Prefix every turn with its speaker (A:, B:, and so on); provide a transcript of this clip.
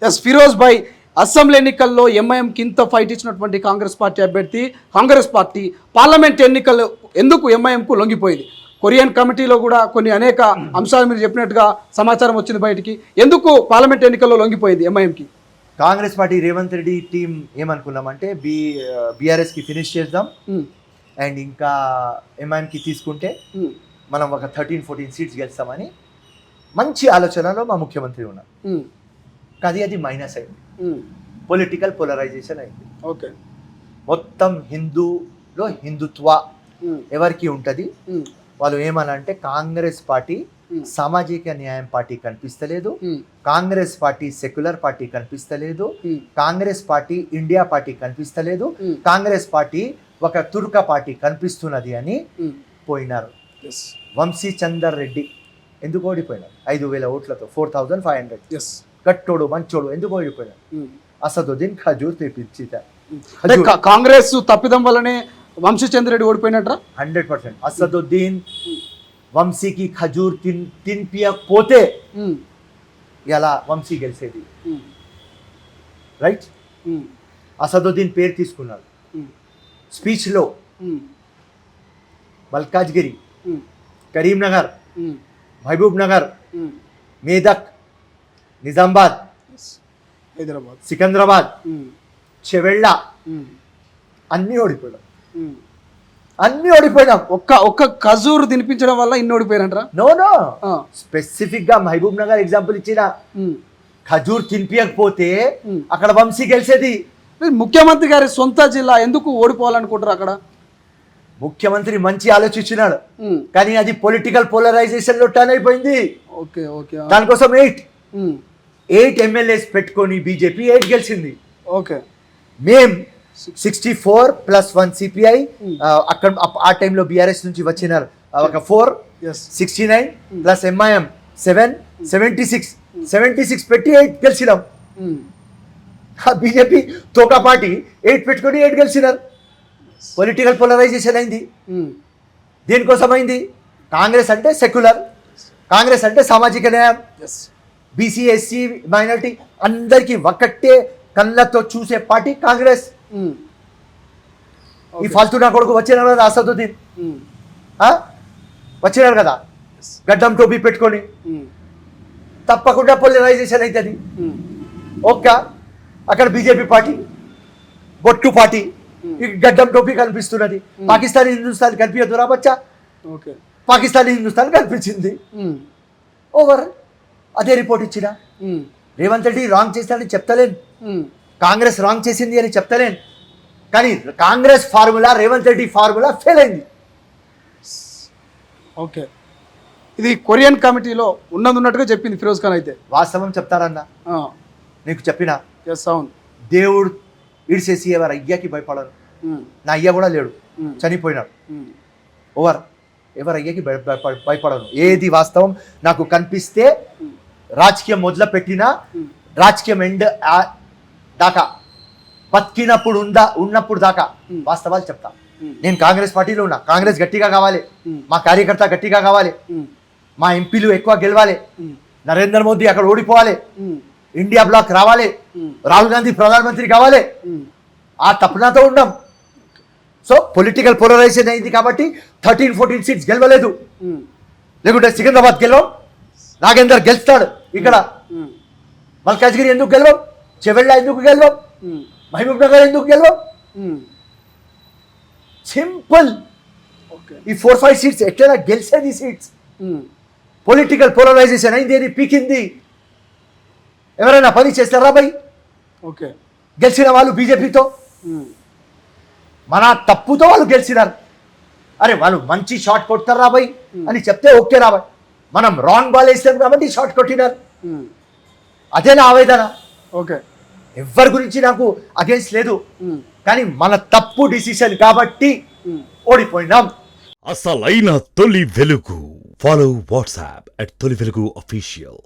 A: Yes Firoz భాయ్, assembly ఎన్నికల్లో ఎంఐఎంకి ఇంత fight ఇచ్చినటువంటి కాంగ్రెస్ పార్టీ అభ్యర్థి, కాంగ్రెస్ పార్టీ పార్లమెంట్ ఎన్నికల్లో ఎందుకు ఎంఐఎంకు లొంగిపోయింది? కొరియన్ కమిటీలో కూడా కొన్ని అనేక అంశాలు మీరు చెప్పినట్టుగా సమాచారం వచ్చింది బయటికి. ఎందుకు పార్లమెంట్ ఎన్నికల్లో లొంగిపోయింది ఎంఐఎంకి?
B: కాంగ్రెస్ పార్టీ రేవంత్ రెడ్డి టీం ఏమనుకున్నామంటే బీఆర్ఎస్కి ఫినిష్ చేద్దాం అండ్ ఇంకా ఎంఐఎంకి తీసుకుంటే మనం ఒక 13-14 సీట్స్ గెలుస్తామని మంచి ఆలోచనలో మా ముఖ్యమంత్రి ఉన్నారు. కానీ అది మైనస్ అయింది, పొలిటికల్ పోలరైజేషన్ అయింది.
A: ఓకే,
B: మొత్తం హిందూలో హిందుత్వ ఎవరికి ఉంటుంది, వాళ్ళు ఏమనంటే కాంగ్రెస్ పార్టీ సామాజిక న్యాయం పార్టీ కనిపిస్తలేదు, కాంగ్రెస్ పార్టీ సెక్యులర్ పార్టీ కనిపిస్తలేదు, కాంగ్రెస్ పార్టీ ఇండియా పార్టీ కనిపిస్తలేదు, కాంగ్రెస్ పార్టీ ఒక తుర్క పార్టీ కనిపిస్తున్నది అని పోయినారు. వంశీ చందర్ రెడ్డి ఎందుకు ఓడిపోయినారు? 5,000 ఓట్లతో 4,500. కట్టోడు మంచోడు ఎందుకు ఓడిపోయినారు? అసదుద్దీన్ ఖజూర్ తెప్పించారు.
A: కాంగ్రెస్ తప్పిదం వల్లనే వంశీ చందర్ రెడ్డి ఓడిపోయినట్రా?
B: 100%. అసదుద్దీన్ వంశీకి ఖజూర్ తినిపించకపోతే ఇలా వంశీ గెలిచేది. రైట్, అసదుద్దీన్ పేరు తీసుకున్నాడు స్పీచ్లో. మల్కాజ్గిరి, కరీంనగర్, మహబూబ్ నగర్, మేదక్, నిజామాబాద్,
A: హైదరాబాద్,
B: సికింద్రాబాద్, చెవెళ్ళ అన్నీ ఓడిపోయినాం.
A: ఒక్క ఖజూర్ తినిపించడం వల్ల ఇన్ని ఓడిపోయారంటారా?
B: నో స్పెసిఫిక్ గా మహబూబ్ నగర్ ఎగ్జాంపుల్ ఇచ్చిన. ఖజూర్ తినిపించకపోతే అక్కడ వంశీ గెలిచేది.
A: ముఖ్యమంత్రి గారి సొంత జిల్లా ఎందుకు ఓడిపోవాలనుకుంటారు అక్కడ?
B: ముఖ్యమంత్రి మంచి ఆలోచించినాడు, కానీ అది పొలిటికల్ పోలరైజేషన్ లో టర్న్ అయిపోయింది. దానికోసం 8 ఎమ్మెల్యేస్ పెట్టుకొని బీజేపీ 8 గెలిచింది.
A: ఓకే,
B: మేం 64 + 1 సిపిఐ, అక్కడ ఆ టైంలో బీఆర్ఎస్ నుంచి వచ్చినారు ఒక 4, 69 + ఎంఐఎం 7, 76 పెట్టి 8 గెలిచినాం. బీజేపీ తోకా పార్టీ 8 పెట్టుకొని 8 గెలిచినారు. పొలిటికల్ పోలరైజేషన్ అయింది. దేనికోసం అయింది? కాంగ్రెస్ అంటే సెక్యులర్, కాంగ్రెస్ అంటే సామాజిక న్యాయం, బీసీ ఎస్సీ మైనారిటీ అందరికీ ఒక్కటే కళ్ళతో చూసే పార్టీ కాంగ్రెస్. ఈ ఫాల్తూ నా కొడుకు వచ్చినారు కదా అసదుద్దీన్, వచ్చినారు కదా గడ్డం టోపీ పెట్టుకొని. తప్పకుండా పోలరైజేషన్ అవుతుంది. ఓకే, అక్కడ బీజేపీ పార్టీ బొట్టు పార్టీ గడ్డం టోపీ కనిపిస్తున్నది. పాకిస్తానీ హిందుస్థాన్ కనిపించదు రా బచ్చా. పాకిస్తానీ హిందుస్థాన్ కనిపించింది. ఓవర్. అదే రిపోర్ట్ ఇచ్చిన. రేవంత్ రెడ్డి రాంగ్ చేస్తాడని చెప్తలేను, కాంగ్రెస్ రాంగ్ చేసింది అని చెప్తలేను, కానీ Congress formula Revanth Reddy formula fail అయింది.
A: ఓకే, ఇది కొరియన్ కమిటీలో ఉన్నట్టుగా చెప్పింది ఫిరోజ్ ఖాన్. అయితే
B: వాస్తవం చెప్తారన్నా, నీకు చెప్పిన
A: అవును,
B: దేవుడు ఇడిసేసి ఎవరు అయ్యాకి భయపడరు. నా అయ్య కూడా లేడు, చనిపోయినాడు. ఓవర్. ఎవరు అయ్యాకి భయపడరు. ఏది వాస్తవం నాకు కనిపిస్తే రాజకీయం మొదలు పెట్టినా రాజకీయం ఎండ్ దాకా బతికినప్పుడు ఉన్నప్పుడు దాకా వాస్తవాలు చెప్తా. నేను కాంగ్రెస్ పార్టీలో ఉన్నా. కాంగ్రెస్ గట్టిగా కావాలి, మా కార్యకర్త గట్టిగా కావాలి, మా ఎంపీలు ఎక్కువ గెలవాలి, నరేంద్ర మోదీ అక్కడ ఓడిపోవాలి, ఇండియా బ్లాక్ రావాలి, రాహుల్ గాంధీ ప్రధానమంత్రి కావాలి. ఆ తపనతో ఉన్నాం. సో పొలిటికల్ పోలరైజేషన్ అయింది కాబట్టి 13-14 సీట్స్ గెలవలేదు. లేకుంటే సికింద్రాబాద్ గెలవం, నాగేందర్ గెలుస్తాడు. ఇక్కడ మల్కాజ్గిరి ఎందుకు గెలవం, చెవెళ్ళ ఎందుకు గెలవం, మహబూబ్ నగర్ ఎందుకు గెలవం? సింపుల్. ఈ 4-5 సీట్స్ ఎట్లా గెలిచేది సీట్స్? పొలిటికల్ పోలరైజేషన్ అయింది అని పీకింది. ఎవరైనా పని చేస్తారా భయ్?
A: ఓకే,
B: గెలిచిన వాళ్ళు బీజేపీతో మన తప్పుతో వాళ్ళు గెలిచినారు. అరే వాళ్ళు మంచి షాట్ కొడతారా భయ్ అని చెప్తే ఓకే రా భయ్, మనం రాంగ్ బాల్ వేస్తాం కాబట్టి షాట్ కొట్టినారు. అదే నా ఆవేదన.
A: ఓకే,
B: ఎవరి గురించి నాకు అగేన్స్ట్ లేదు, కానీ మన తప్పు డిసిషన్ కాబట్టి ఓడిపోయినాం.
C: అసలైన తొలి వెలుగు. ఫాలో వాట్సాప్ @తొలి వెలుగు official.